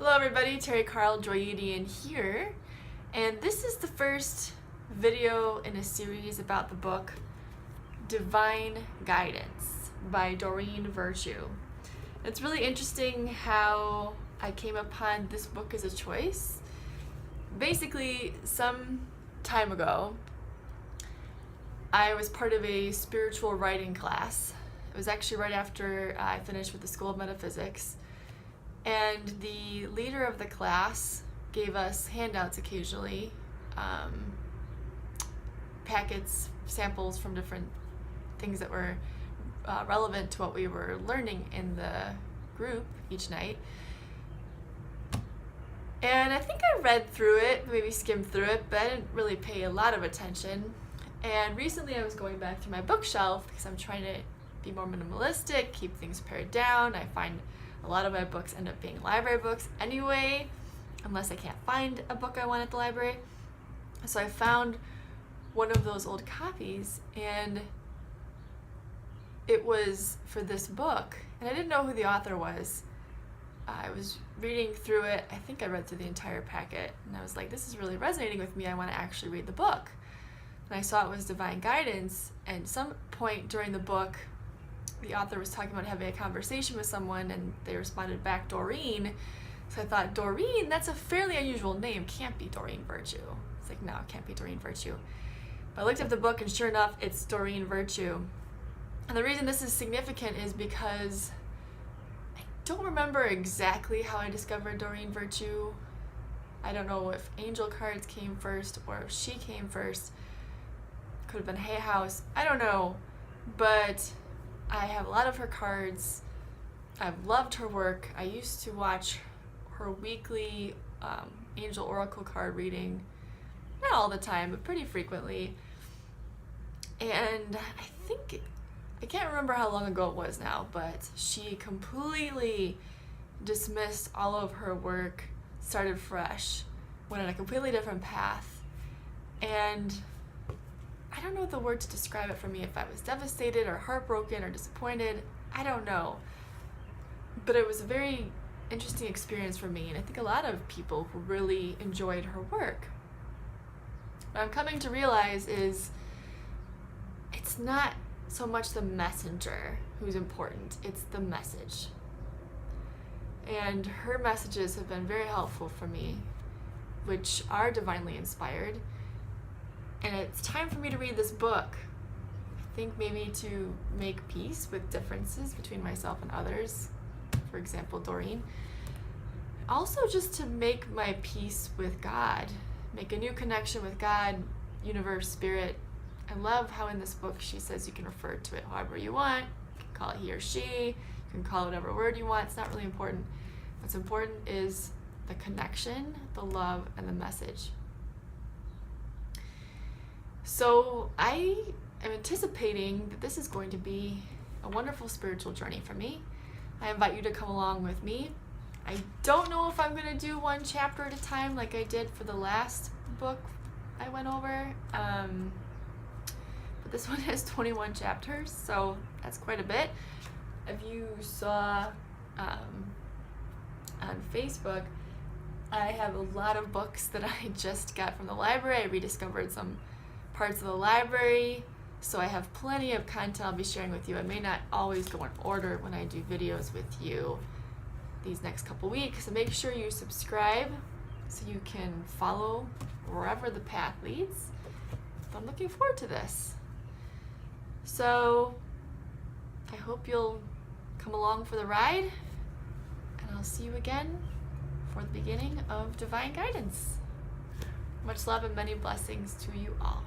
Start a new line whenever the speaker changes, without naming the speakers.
Hello everybody, Terry Carl Joyidian here, and this is the first video in a series about the book Divine Guidance by Doreen Virtue. It's really interesting how I came upon this book as a choice. Basically, some time ago, I was part of a spiritual writing class. It was actually right after I finished with the School of Metaphysics. And the leader of the class gave us handouts occasionally, packets, samples from different things that were relevant to what we were learning in the group each night. And I think I read through it, maybe skimmed through it, but I didn't really pay a lot of attention. And recently I was going back through my bookshelf because I'm trying to be more minimalistic, keep things pared down. I find a lot of my books end up being library books anyway, unless I can't find a book I want at the library. So I found one of those old copies, and it was for this book, and I didn't know who the author was. I was reading through it. I think I read through the entire packet, and I was like, this is really resonating with me. I want to actually read the book. And I saw it was Divine Guidance, and some point during the book, the author was talking about having a conversation with someone, and they responded back, Doreen. So I thought, Doreen, that's a fairly unusual name. Can't be Doreen Virtue. It's like, no, it can't be Doreen Virtue. But I looked up the book, and sure enough, it's Doreen Virtue. And the reason this is significant is because I don't remember exactly how I discovered Doreen Virtue. I don't know if angel cards came first or if she came first. Could have been Hay House. I don't know. But I have a lot of her cards. I've loved her work. I used to watch her weekly angel oracle card reading, not all the time, but pretty frequently. And I can't remember how long ago it was now, but she completely dismissed all of her work, started fresh, went on a completely different path. And I don't know the word to describe it for me, if I was devastated or heartbroken or disappointed. I don't know. But it was a very interesting experience for me, and I think a lot of people who really enjoyed her work. What I'm coming to realize is it's not so much the messenger who's important, it's the message. And her messages have been very helpful for me, which are divinely inspired. And it's time for me to read this book. I think maybe to make peace with differences between myself and others, for example, Doreen. Also just to make my peace with God, make a new connection with God, universe, spirit. I love how in this book she says you can refer to it however you want. You can call it he or she. You can call it whatever word you want. It's not really important. What's important is the connection, the love, and the message. So I am anticipating that this is going to be a wonderful spiritual journey for me. I invite you to come along with me. I don't know if I'm going to do one chapter at a time like I did for the last book I went over. But this one has 21 chapters, so that's quite a bit. If you saw on Facebook, I have a lot of books that I just got from the library. I rediscovered some parts of the library, so I have plenty of content I'll be sharing with you. I may not always go in order when I do videos with you these next couple weeks, so make sure you subscribe so you can follow wherever the path leads. I'm looking forward to this. So I hope you'll come along for the ride, and I'll see you again for the beginning of Divine Guidance. Much love and many blessings to you all.